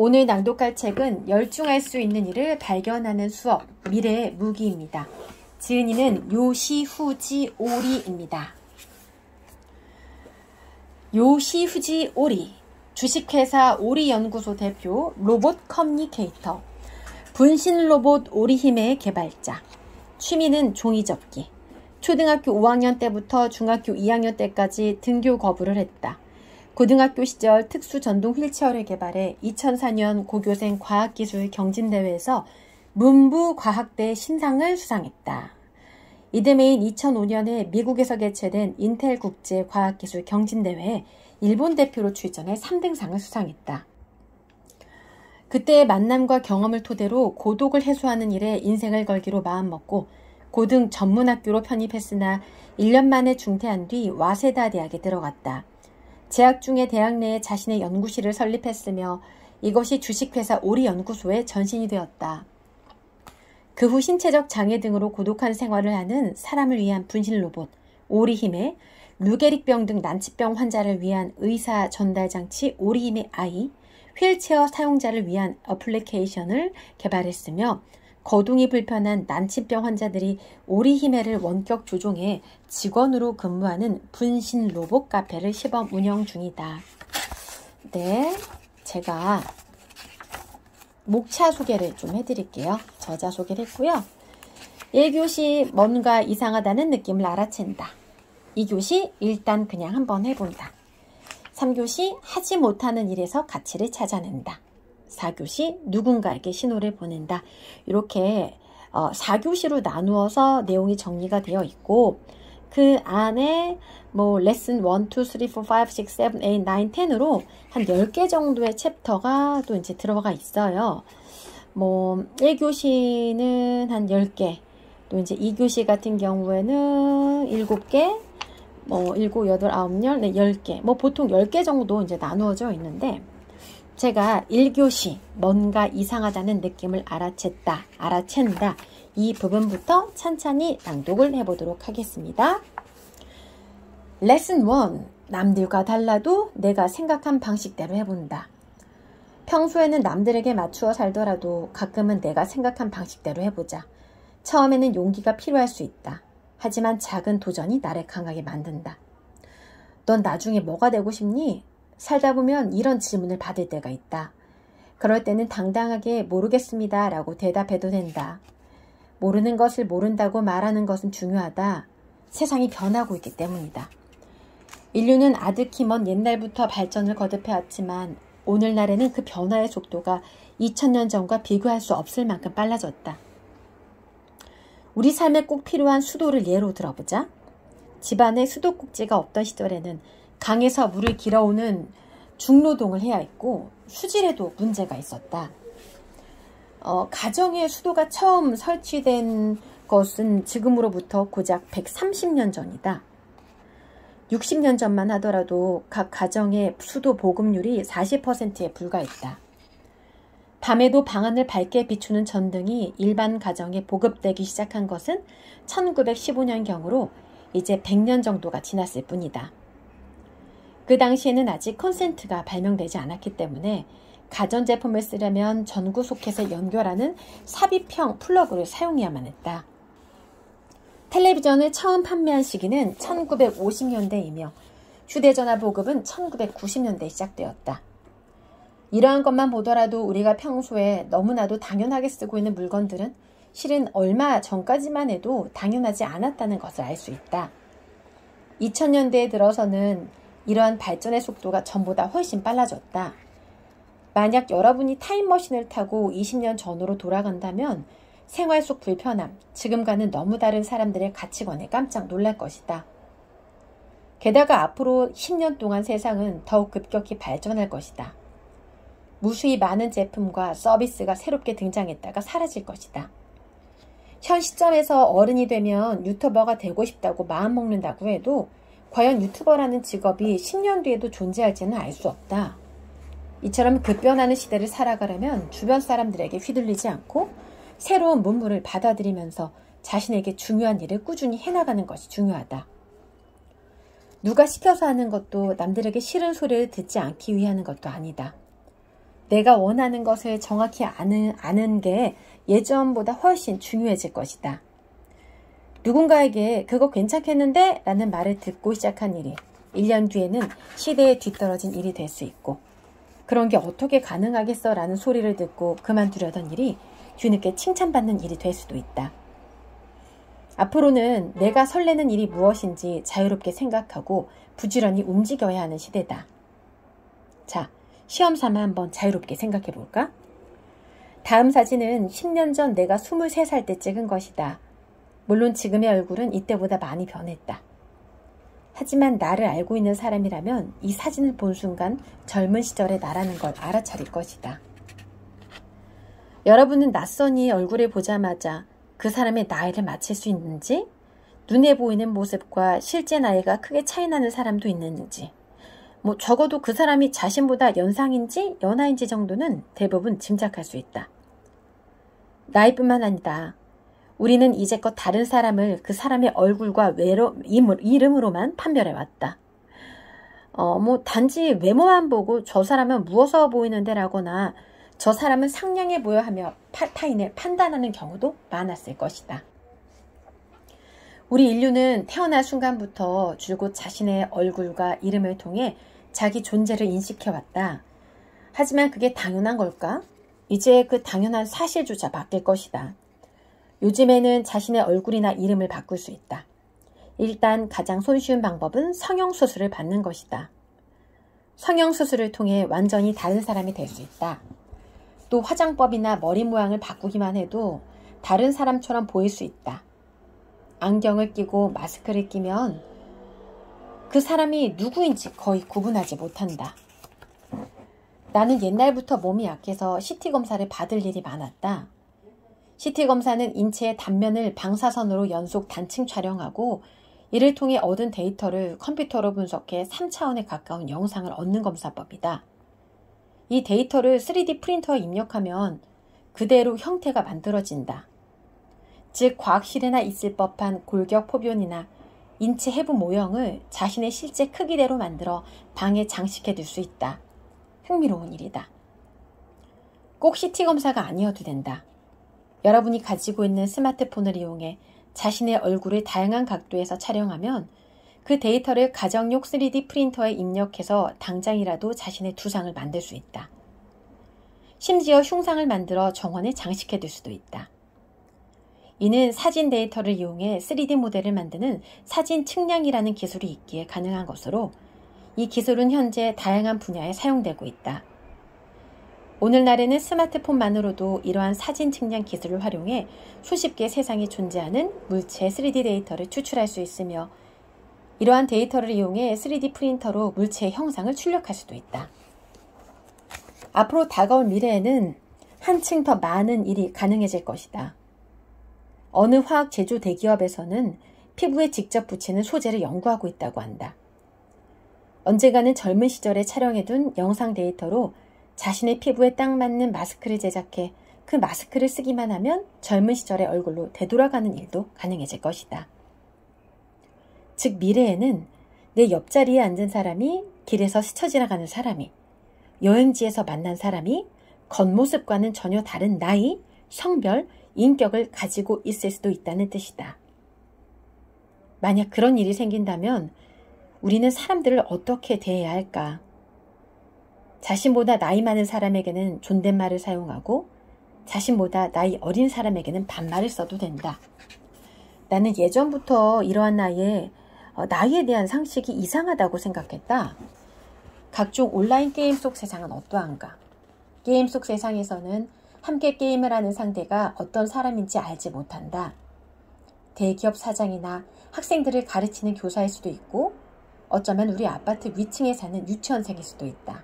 오늘 낭독할 책은 열중할 수 있는 일을 발견하는 수업, 미래의 무기입니다. 지은이는 요시후지 오리입니다. 요시후지 오리, 주식회사 오리연구소 대표, 로봇 커뮤니케이터, 분신 로봇 오리힘의 개발자, 취미는 종이접기, 초등학교 5학년 때부터 중학교 2학년 때까지 등교 거부를 했다. 고등학교 시절 특수 전동 휠체어를 개발해 2004년 고교생 과학기술 경진대회에서 문부과학대 신상을 수상했다. 이듬해인 2005년에 미국에서 개최된 인텔 국제 과학기술 경진대회에 일본 대표로 출전해 3등상을 수상했다. 그때의 만남과 경험을 토대로 고독을 해소하는 일에 인생을 걸기로 마음먹고 고등 전문학교로 편입했으나 1년 만에 중퇴한 뒤 와세다 대학에 들어갔다. 재학 중에 대학 내에 자신의 연구실을 설립했으며 이것이 주식회사 오리연구소의 전신이 되었다. 그 후 신체적 장애 등으로 고독한 생활을 하는 사람을 위한 분신 로봇 오리힘의 루게릭병 등 난치병 환자를 위한 의사 전달 장치 오리힘의 아이, 휠체어 사용자를 위한 어플리케이션을 개발했으며 거동이 불편한 난치병 환자들이 오리히메를 원격 조종해 직원으로 근무하는 분신 로봇 카페를 시범 운영 중이다. 네, 제가 목차 소개를 좀 해드릴게요. 저자 소개를 했고요. 1교시 뭔가 이상하다는 느낌을 알아챈다. 2교시 일단 그냥 한번 해본다. 3교시 하지 못하는 일에서 가치를 찾아낸다. 4교시 누군가에게 신호를 보낸다. 이렇게 4교시로 나누어서 내용이 정리가 되어 있고 그 안에 뭐 레슨 1, 2, 3, 4, 5, 6, 7, 8, 9, 10으로 한 10개 정도의 챕터가 또 이제 들어가 있어요. 뭐 1교시는 한 10개, 또 이제 2교시 같은 경우에는 7개, 뭐 7, 8, 9, 10, 네, 10개. 뭐 보통 10개 정도 이제 나누어져 있는데 제가 1교시 뭔가 이상하다는 느낌을 알아챈다. 이 부분부터 찬찬히 낭독을 해보도록 하겠습니다. 레슨 1. 남들과 달라도 내가 생각한 방식대로 해본다. 평소에는 남들에게 맞추어 살더라도 가끔은 내가 생각한 방식대로 해보자. 처음에는 용기가 필요할 수 있다. 하지만 작은 도전이 나를 강하게 만든다. 넌 나중에 뭐가 되고 싶니? 살다 보면 이런 질문을 받을 때가 있다. 그럴 때는 당당하게 모르겠습니다 라고 대답해도 된다. 모르는 것을 모른다고 말하는 것은 중요하다. 세상이 변하고 있기 때문이다. 인류는 아득히 먼 옛날부터 발전을 거듭해왔지만 오늘날에는 그 변화의 속도가 2000년 전과 비교할 수 없을 만큼 빨라졌다. 우리 삶에 꼭 필요한 수도를 예로 들어보자. 집안에 수도꼭지가 없던 시절에는 강에서 물을 길어오는 중노동을 해야 했고 수질에도 문제가 있었다. 가정에 수도가 처음 설치된 것은 지금으로부터 고작 130년 전이다. 60년 전만 하더라도 각 가정의 수도 보급률이 40%에 불과했다. 밤에도 방안을 밝게 비추는 전등이 일반 가정에 보급되기 시작한 것은 1915년경으로 이제 100년 정도가 지났을 뿐이다. 그 당시에는 아직 콘센트가 발명되지 않았기 때문에 가전제품을 쓰려면 전구 소켓에 연결하는 삽입형 플러그를 사용해야만 했다. 텔레비전을 처음 판매한 시기는 1950년대이며 휴대전화 보급은 1990년대에 시작되었다. 이러한 것만 보더라도 우리가 평소에 너무나도 당연하게 쓰고 있는 물건들은 실은 얼마 전까지만 해도 당연하지 않았다는 것을 알 수 있다. 2000년대에 들어서는 이러한 발전의 속도가 전보다 훨씬 빨라졌다. 만약 여러분이 타임머신을 타고 20년 전으로 돌아간다면 생활 속 불편함, 지금과는 너무 다른 사람들의 가치관에 깜짝 놀랄 것이다. 게다가 앞으로 10년 동안 세상은 더욱 급격히 발전할 것이다. 무수히 많은 제품과 서비스가 새롭게 등장했다가 사라질 것이다. 현 시점에서 어른이 되면 유튜버가 되고 싶다고 마음먹는다고 해도 과연 유튜버라는 직업이 10년 뒤에도 존재할지는 알 수 없다. 이처럼 급변하는 시대를 살아가려면 주변 사람들에게 휘둘리지 않고 새로운 문물을 받아들이면서 자신에게 중요한 일을 꾸준히 해나가는 것이 중요하다. 누가 시켜서 하는 것도 남들에게 싫은 소리를 듣지 않기 위해 하는 것도 아니다. 내가 원하는 것을 정확히 아는 게 예전보다 훨씬 중요해질 것이다. 누군가에게 그거 괜찮겠는데? 라는 말을 듣고 시작한 일이 1년 뒤에는 시대에 뒤떨어진 일이 될 수 있고, 그런 게 어떻게 가능하겠어? 라는 소리를 듣고 그만두려던 일이 뒤늦게 칭찬받는 일이 될 수도 있다. 앞으로는 내가 설레는 일이 무엇인지 자유롭게 생각하고 부지런히 움직여야 하는 시대다. 자, 시험 삼아 한번 자유롭게 생각해 볼까? 다음 사진은 10년 전 내가 23살 때 찍은 것이다. 물론 지금의 얼굴은 이때보다 많이 변했다. 하지만 나를 알고 있는 사람이라면 이 사진을 본 순간 젊은 시절의 나라는 걸 알아차릴 것이다. 여러분은 낯선 이의 얼굴을 보자마자 그 사람의 나이를 맞힐 수 있는지, 눈에 보이는 모습과 실제 나이가 크게 차이나는 사람도 있는지, 적어도 그 사람이 자신보다 연상인지 연하인지 정도는 대부분 짐작할 수 있다. 나이뿐만 아니다. 우리는 이제껏 다른 사람을 그 사람의 얼굴과 이름으로만 판별해왔다. 단지 외모만 보고 저 사람은 무엇어 보이는데 라거나 저 사람은 상냥해 보여 하며 타인을 판단하는 경우도 많았을 것이다. 우리 인류는 태어날 순간부터 줄곧 자신의 얼굴과 이름을 통해 자기 존재를 인식해왔다. 하지만 그게 당연한 걸까? 이제 그 당연한 사실조차 바뀔 것이다. 요즘에는 자신의 얼굴이나 이름을 바꿀 수 있다. 일단 가장 손쉬운 방법은 성형수술을 받는 것이다. 성형수술을 통해 완전히 다른 사람이 될 수 있다. 또 화장법이나 머리 모양을 바꾸기만 해도 다른 사람처럼 보일 수 있다. 안경을 끼고 마스크를 끼면 그 사람이 누구인지 거의 구분하지 못한다. 나는 옛날부터 몸이 약해서 CT 검사를 받을 일이 많았다. CT 검사는 인체의 단면을 방사선으로 연속 단층 촬영하고 이를 통해 얻은 데이터를 컴퓨터로 분석해 3차원에 가까운 영상을 얻는 검사법이다. 이 데이터를 3D 프린터에 입력하면 그대로 형태가 만들어진다. 즉 과학실에나 있을 법한 골격 포변이나 인체 해부 모형을 자신의 실제 크기대로 만들어 방에 장식해 둘 수 있다. 흥미로운 일이다. 꼭 CT 검사가 아니어도 된다. 여러분이 가지고 있는 스마트폰을 이용해 자신의 얼굴을 다양한 각도에서 촬영하면 그 데이터를 가정용 3D 프린터에 입력해서 당장이라도 자신의 두상을 만들 수 있다. 심지어 흉상을 만들어 정원에 장식해 둘 수도 있다. 이는 사진 데이터를 이용해 3D 모델을 만드는 사진 측량이라는 기술이 있기에 가능한 것으로 이 기술은 현재 다양한 분야에 사용되고 있다. 오늘날에는 스마트폰만으로도 이러한 사진 측량 기술을 활용해 수십 개 세상에 존재하는 물체 3D 데이터를 추출할 수 있으며 이러한 데이터를 이용해 3D 프린터로 물체의 형상을 출력할 수도 있다. 앞으로 다가올 미래에는 한층 더 많은 일이 가능해질 것이다. 어느 화학 제조 대기업에서는 피부에 직접 붙이는 소재를 연구하고 있다고 한다. 언젠가는 젊은 시절에 촬영해둔 영상 데이터로 자신의 피부에 딱 맞는 마스크를 제작해 그 마스크를 쓰기만 하면 젊은 시절의 얼굴로 되돌아가는 일도 가능해질 것이다. 즉 미래에는 내 옆자리에 앉은 사람이 길에서 스쳐 지나가는 사람이 여행지에서 만난 사람이 겉모습과는 전혀 다른 나이, 성별, 인격을 가지고 있을 수도 있다는 뜻이다. 만약 그런 일이 생긴다면 우리는 사람들을 어떻게 대해야 할까? 자신보다 나이 많은 사람에게는 존댓말을 사용하고 자신보다 나이 어린 사람에게는 반말을 써도 된다. 나는 예전부터 이러한 나이에 대한 상식이 이상하다고 생각했다. 각종 온라인 게임 속 세상은 어떠한가? 게임 속 세상에서는 함께 게임을 하는 상대가 어떤 사람인지 알지 못한다. 대기업 사장이나 학생들을 가르치는 교사일 수도 있고 어쩌면 우리 아파트 위층에 사는 유치원생일 수도 있다.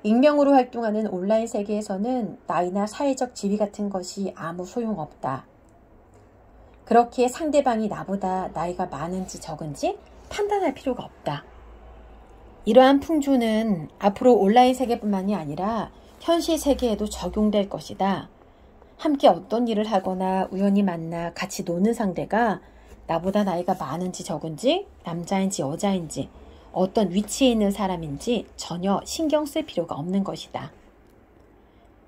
익명으로 활동하는 온라인 세계에서는 나이나 사회적 지위 같은 것이 아무 소용없다. 그렇기에 상대방이 나보다 나이가 많은지 적은지 판단할 필요가 없다. 이러한 풍조는 앞으로 온라인 세계뿐만이 아니라 현실 세계에도 적용될 것이다. 함께 어떤 일을 하거나 우연히 만나 같이 노는 상대가 나보다 나이가 많은지 적은지, 남자인지 여자인지, 어떤 위치에 있는 사람인지 전혀 신경 쓸 필요가 없는 것이다.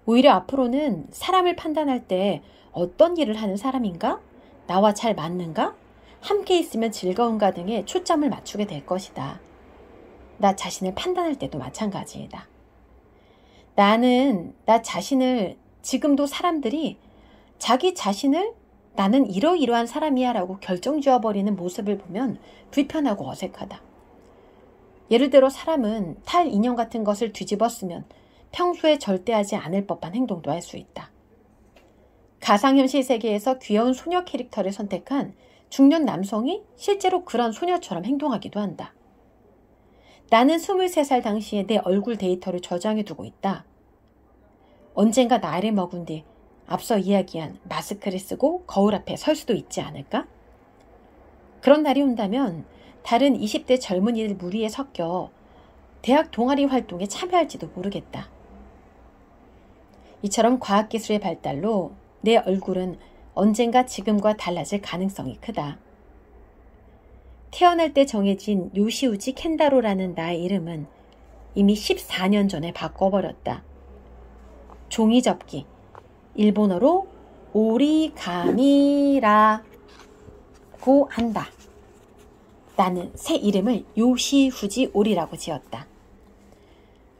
오히려 앞으로는 사람을 판단할 때 어떤 일을 하는 사람인가? 나와 잘 맞는가? 함께 있으면 즐거운가 등에 초점을 맞추게 될 것이다. 나 자신을 판단할 때도 마찬가지이다. 나는 나 자신을 지금도 사람들이 자기 자신을 나는 이러이러한 사람이야 라고 결정 지어버리는 모습을 보면 불편하고 어색하다. 예를 들어 사람은 탈 인형 같은 것을 뒤집어 쓰면 평소에 절대 하지 않을 법한 행동도 할 수 있다. 가상현실 세계에서 귀여운 소녀 캐릭터를 선택한 중년 남성이 실제로 그런 소녀처럼 행동하기도 한다. 나는 23살 당시에 내 얼굴 데이터를 저장해두고 있다. 언젠가 나이를 먹은 뒤 앞서 이야기한 마스크를 쓰고 거울 앞에 설 수도 있지 않을까? 그런 날이 온다면 다른 20대 젊은이들 무리에 섞여 대학 동아리 활동에 참여할지도 모르겠다. 이처럼 과학기술의 발달로 내 얼굴은 언젠가 지금과 달라질 가능성이 크다. 태어날 때 정해진 요시우지 켄다로라는 나의 이름은 이미 14년 전에 바꿔버렸다. 종이접기, 일본어로 오리가미라고 한다. 나는 새 이름을 요시후지 오리라고 지었다.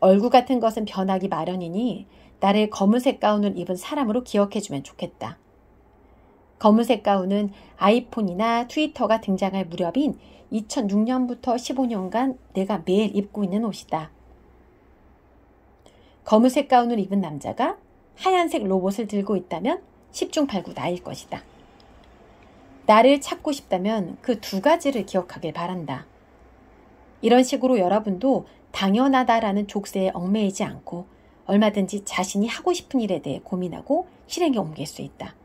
얼굴 같은 것은 변하기 마련이니 나를 검은색 가운을 입은 사람으로 기억해주면 좋겠다. 검은색 가운은 아이폰이나 트위터가 등장할 무렵인 2006년부터 15년간 내가 매일 입고 있는 옷이다. 검은색 가운을 입은 남자가 하얀색 로봇을 들고 있다면 10중 8구 나일 것이다. 나를 찾고 싶다면 그 두 가지를 기억하길 바란다. 이런 식으로 여러분도 당연하다라는 족쇄에 얽매이지 않고 얼마든지 자신이 하고 싶은 일에 대해 고민하고 실행에 옮길 수 있다.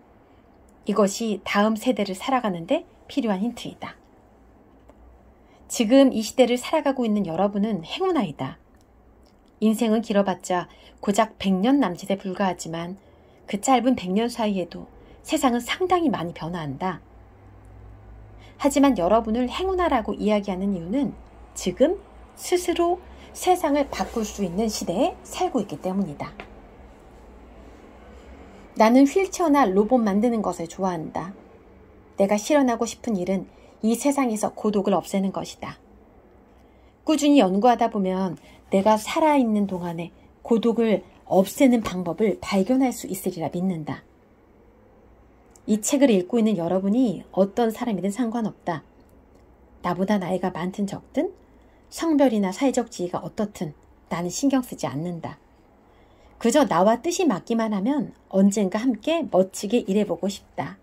이것이 다음 세대를 살아가는데 필요한 힌트이다. 지금 이 시대를 살아가고 있는 여러분은 행운아이다. 인생은 길어봤자 고작 100년 남짓에 불과하지만 그 짧은 100년 사이에도 세상은 상당히 많이 변화한다. 하지만 여러분을 행운아라고 이야기하는 이유는 지금 스스로 세상을 바꿀 수 있는 시대에 살고 있기 때문이다. 나는 휠체어나 로봇 만드는 것을 좋아한다. 내가 실현하고 싶은 일은 이 세상에서 고독을 없애는 것이다. 꾸준히 연구하다 보면 내가 살아있는 동안에 고독을 없애는 방법을 발견할 수 있으리라 믿는다. 이 책을 읽고 있는 여러분이 어떤 사람이든 상관없다. 나보다 나이가 많든 적든 성별이나 사회적 지위가 어떻든 나는 신경 쓰지 않는다. 그저 나와 뜻이 맞기만 하면 언젠가 함께 멋지게 일해보고 싶다.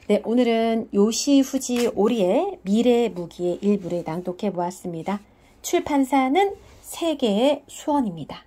네, 오늘은 요시후지 오리의 미래의 무기의 일부를 낭독해 보았습니다. 출판사는 세계의 수원입니다.